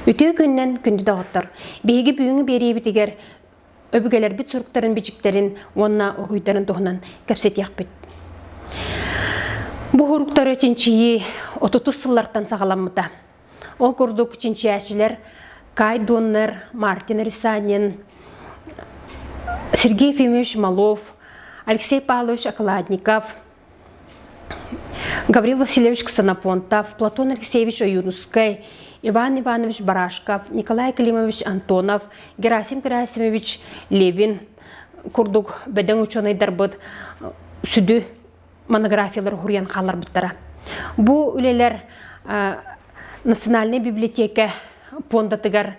Үтө күннен күнді дағыттар. Беги бүйіңі беребітігер өбігелер бит сұруқтарын бичіктерін, онна ұрғыйтарын тұғынан кәпсет яқпет. Бұ ұруқтары ченчейі 30 сыллартан сағаламыда. Ол күрдік ченчейәшілер Кай Доннер, Мартин Рисанин, Сергей Ефимович Малов, Алексей Павлович Окладников, Гаврил Васильевич Ксенофонтов, Платон Алексеевич Оюнускай, Иван Иванович Барашков, Николай Климович Антонов, Герасим Герасимович Левин, Курдук бәден ученый дарбыт сүді монографиялар хурьян қалар бұттара. Бұ үлелер Национальная библиотека пондатыгар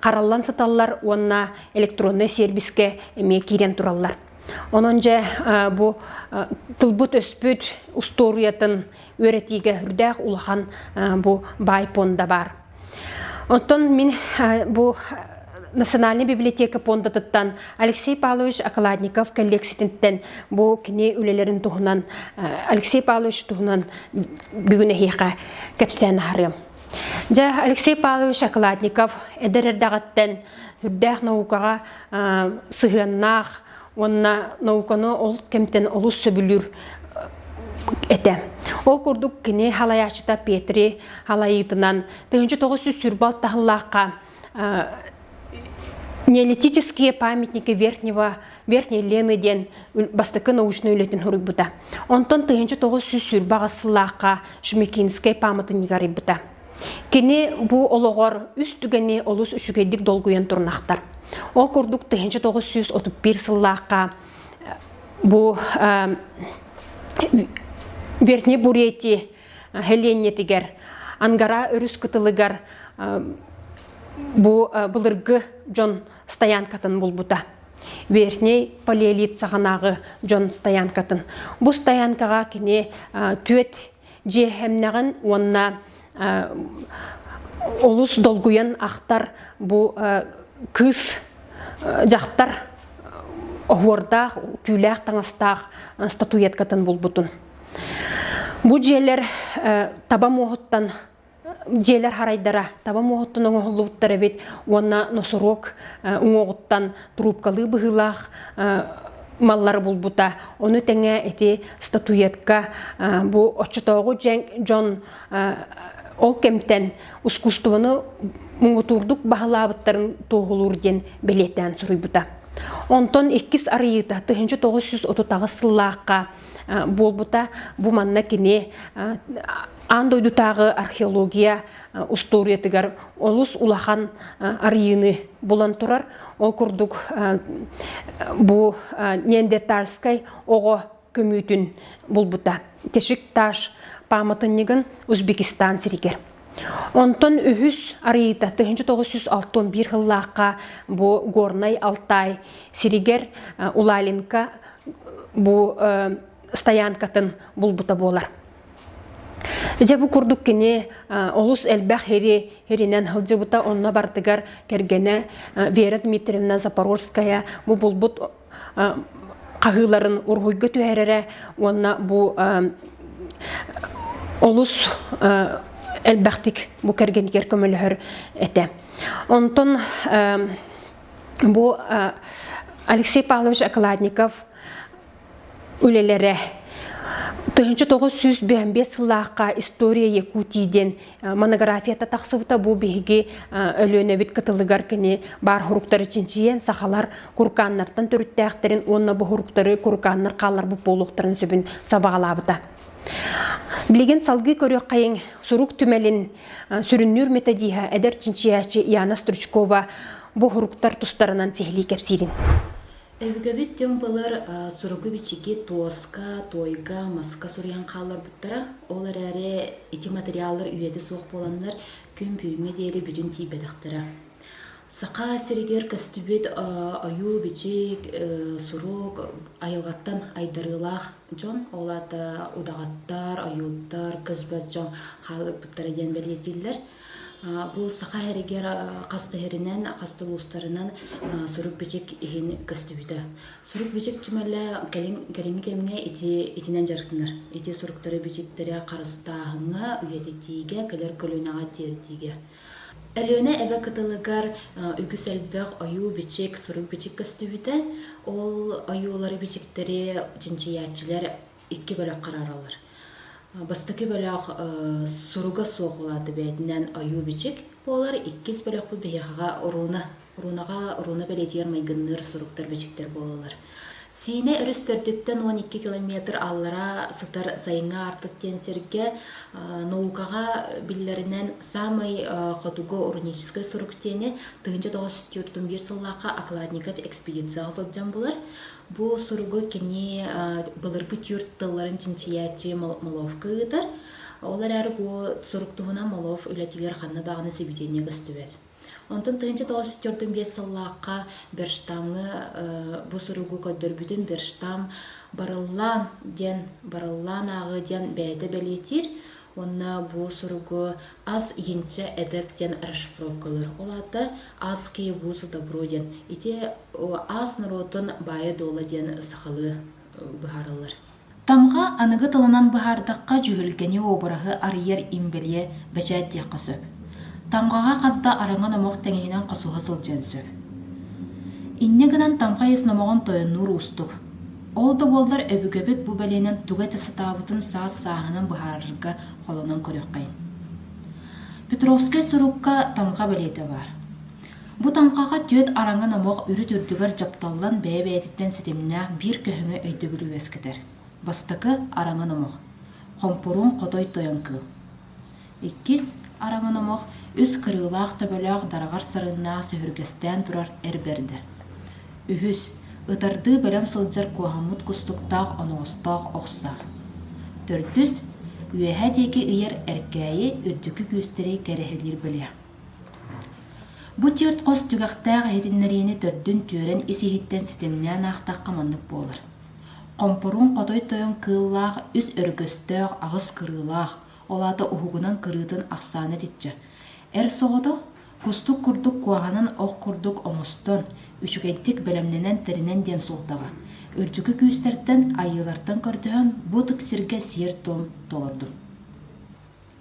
қараллан саталлар, онна электронный сервиске эме кирен тураллар. Ононже бу тылбут өспүт усториятын өретиге үрдәк улахан бу бай понда бар. Онтон мин бу Национальная библиотека пондатыттан Алексей Павлович Окладников коллекциятинтен бу кине үлелерин туһунан Алексей Павлович туһунан бүгүнө хейка кепсен харым. Жа Алексей Павлович Окладников эдерердагаттен үрдәк наукага сыгыннах, онна науканы ол кемтен олус сөбүлүр эте. Ол курдук кине халаячыта Петри халайытынан 1900 сүрбал тахыллакка неолитические памятники Верхней Леныден бастыкы научный үлетін хурык бұта. Онтон 1900 сүрбаға сыллаққа Шмекинскай памятын негарып бұта. Кені бұ олығыр үстігіне олыс үшігедік долгуен тұрнақтар. Ол күрдік 1931 сыллаққа бұ Верхней Бурети Хеленетігер, Ангара өріс кытылығар бұлырғы Джон Стоянкатын бұл бұта. Верхней палеолит сағанағы Джон Стоянкатын. Бұл Стоянкаға кене түйет жехемнағын онна олыс долгуян ақтар бұл күз жақтар оғырдақ, күйләқ таңастақ статуеткатын бұл бұтын. Бұл жерлер таба моғыттан Желер харайдара, таба моғыттың оңғылуыттары бет, онна носорок оңғыттан трубкалы бұғылақ маллары бұл бұта. Оны тәңе әте статуетка бұл очытауғы Джон ол кемтен ұскустуыны мұңғытурдық бағылабыттарын тоғылыр ден белеттен сұрый бұта. Онтон 2 арыйыта 1930 сыллаққа бол бұта бұл манна кене андойдутағы археология усториятыгар олус улахан арыйыны болан тұрар. Ол күрдік бұл Неандертальскай оғы көмүйтін бұл бұта. Тешік таш памытыннығын Өзбекистан сиригер. Онтон үхіс арыйыта 1961 хыллаққа бұл Горнай Алтай сиригер Улалинка бұл Стоянкатын бұл бұта болар. Жабу курдук кене олус элбах херинен хылжы бұта онна бартыгар кергене Вера Дмитриевна Запорожская бұл бұлбұт қағыларын ұрғойғы түйәрері онна бұл олус элбахтик бұл кергенігер көмілігір әті. Онтон бұл Алексей Павлович Окладников үлелері 1905 сыллаққа история Якутийден монографията тақсыбыта бұл бейге өлөне бит кытылыгар кені бар хуруктары ченчиен сахалар курканнартан төріттәқтерін, онна бұл хуруктары курканнар қалар бұл болуқтарын сөбін сабағалабыта. Білеген салғы көрі қайын сұрук түмелін сүріннүр методиха әдір ченчияші Яна Стручкова бұл хуруктар тұстарынан сехли кәпсирин. Эвгабит темпалар суругу бичиги тоска, тойга, маска сурян қалар бұттара. Олар әрі эти материалдар үйеті соқ боландар күн пүйіңе дейірі бүтін тейбедақтыра. Сақа сиригер көстүбет аю бичик, сурук, айылғаттан айдарылақ жон. Олады удағаттар, аюттар, көзбәз жон қалып бұттара ден бәлетелдер. Бұл сақа әрігер қасты әрінен, қасты ұлыстарынан сұрук бечек ехен көстүбіді. Сұрук бечек түмәлі кәлемі кәміне етінен жарықтыныр. Еті сұруктары бечектері қарыстағыңа, үйететіге, кәлер көлінаға тертіге. Әлөне әбә кытылыгар үгүс әлбәк аю бичек, сурук бичек көстүбүтә. Ол аюлары бичектери чинчиячилер 2 бөлөк караралар. Бастыки бөлөк суруга соғылады бәйтінен аю бичек. Болар 2 бөлөк бу бияга уруна белетер майгынныр суруктар бичектер болалар. Сине өрүстөрдүттен 12 километр аллара сытар сайыңа артык тенсерге наукага биллеринен самый хотуго урунической суруктени 1941 сыллака окладников экспедиция сылжан булар. Бу суругу кени былыргы тюрттыларын чинчиячи маловка ыдар. Олар әрі бу суруктугуна малов үлетилер ханна даганы себитение гыстыбет. Онтон 1945 сыллака берштамы бу суругу көддөрбүтүн берштам барыллан агы ден бәйді белетир. Онна бу суругу аз енче эдеп ден расшифровкалар. Олата аз кей бусу добро ден. Ите аз наротын бая дола ден сахалы быхарылар. Тамға анығы тылынан быхардыққа жүгілгені обырағы арыер имбелие бәчәт деққа сөп. Тамғаға қазда араңын омоқ тәңейінен қосуға сылжен сөп. Иннегінен тамға ес номоғын тойынур ұстық. Олды болдар өбігөбіт бұ бәлейнен түгәті сатабытын сағынан бұхарырға қолынан көрек қайын. Петровскай сұрыққа тамға бәлейді бар. Бұ тамғаға төт араңын омоқ үрі түрдігір жапталдан бәйбәйдіктен сетеміне бір көхіңі өйдігілі өскідер. Бастықы араңын омоқ. Қомпұрын қотой тойын кыл. 2 араңын омоқ үс кырылақ төбөлөк дарағар сырына сөйіргестен тұрар әрберді. 3 ытарды бәлем сылжар куахамут кустуктақ оноғыстақ оқса. 4 үйәһә декі үйер әркәйі үрдікі көстері кәрәхелер біле. Бұ түйірт қос түгіқтәғ әйтінлеріні түрдін түрен есігіттен сетемнен ақтаққа мандық болыр. Қомпұрын қотой тойын кыллақ, үс өргөстөг, ағыз кырылақ, олаты ұхугынан кырытын ақсаны дитчі. Әр соғыдық, кустук күрдік куағанын оқ күрдік омыстон, үшігеттік бәлемненен тәрінен ден солтаға. Үрдікі күйістерден айылартын көрдіғын бұ тіксірге сер том толырды.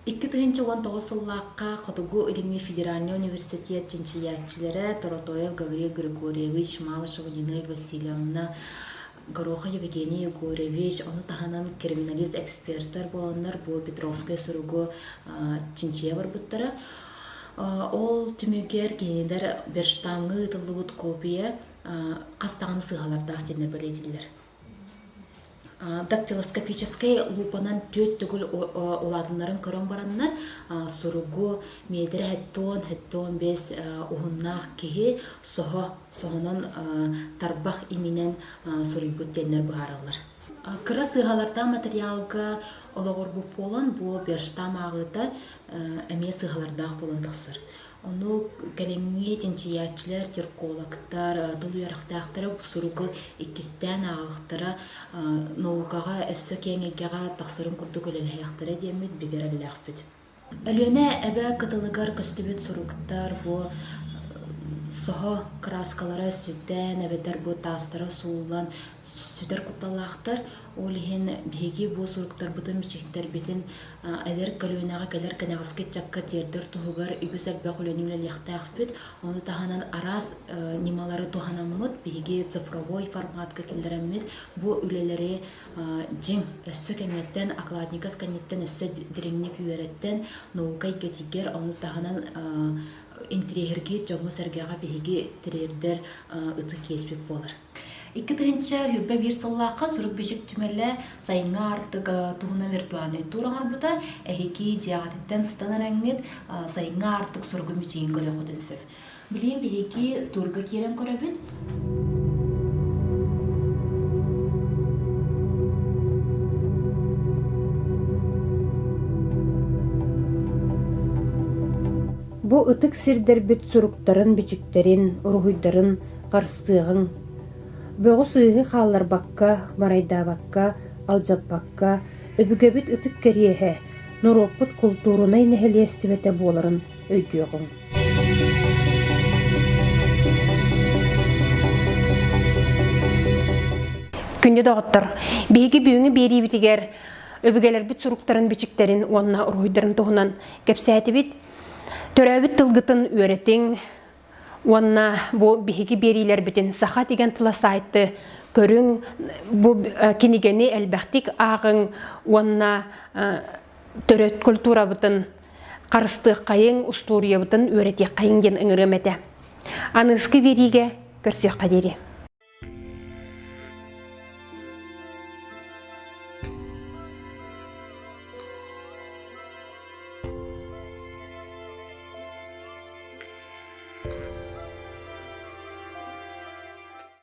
2019 сыллаққа Қотугу Илимий Федеральный университет чинчиятчилері Торотоев Гаврил Григорьевич, Малышева Нина Васильевна, Гороха Евгений Егорович, оны таханан криминалист эксперттер боландар бу Петровская суругу чинчия бар буттара. Ол түмүгер кенедер берштаңы тылыбыт копия қастағаны сығалардақ тенер білетілер. Дактилоскопической лупанан төт түгіл оладынларын көрін бараннар суругу мейдері хэттон бес уғыннақ кеге соғынан тарбақ именен суругут денер бұғаралар. Кыра сығаларда материалға олағыр бұп болан бұ берштам ағыда әме сығалардақ болан тақсыр. Onu кәлемге тенчиятчилер, теркологтар, тылуярақтақтары суругу иккистен ағықтары наукаға өссө кеңегеға тақсырын күрді көлеләяқтары демет бігерелләқпет. Әлөне әбә кытылыгар көстібет суруктар бұ соғы краскалары сүттен, әбетер бұ тастары суылан сүтер құтталақтар, олеген беге бұ суруктар бұтын мечектер бетін әдер көлөнаға кәлер кәнәғызке чакка тердер тұғығар үгіс әлбәқ өләнілі лияқтақ бет, оны тағанан арас немалары тұғанамыд, беге цифровой форматқа келдіремет, бұ өлелері жин өссі кәнеттен, акладников кәнеттен, өссі диреннік үйереттен, наукай кетігер, оны тағанан интригерге жоғы сәргеға беге тірердер ұты кеспек болыр. 2-тігінші хүббе бір сыллаққа сүрік бешік түмелі сайынға артық тұғына виртуальный тураңар бұта әхеки жағатыттен сытанар әңгет сайынға артық сүргі мүчейін көрі қодынсыр. Білейін беге турғы керен көрі біт? Бу ытык сирдер бит суруктарын, бичиктерин, ургуйдарын, карстыгын, бөгү сыйы халлар бакка, барайда бакка, алжап бакка, өбүгөбүт ытык кериэхэ, нуроппут культурунай нехелестибете боларын өйдүгүн. Күнде доғыттыр, бейги бүйіңі бейри битигер, өбүгелер бит суруктарын, бичиктерин, онна ургуйдарын туғынан кепсәті бит, Төрәбіт тылгытын өретің, онна бу биһиги берилер битин саха деген тыла сайты көрүң бу кинигени элбәхтик агың онна төрөт культура бытын карыстык кайың устурия бытын өрети кайың ген ыңырым эте. Аныскы бериге көрсөк кадери.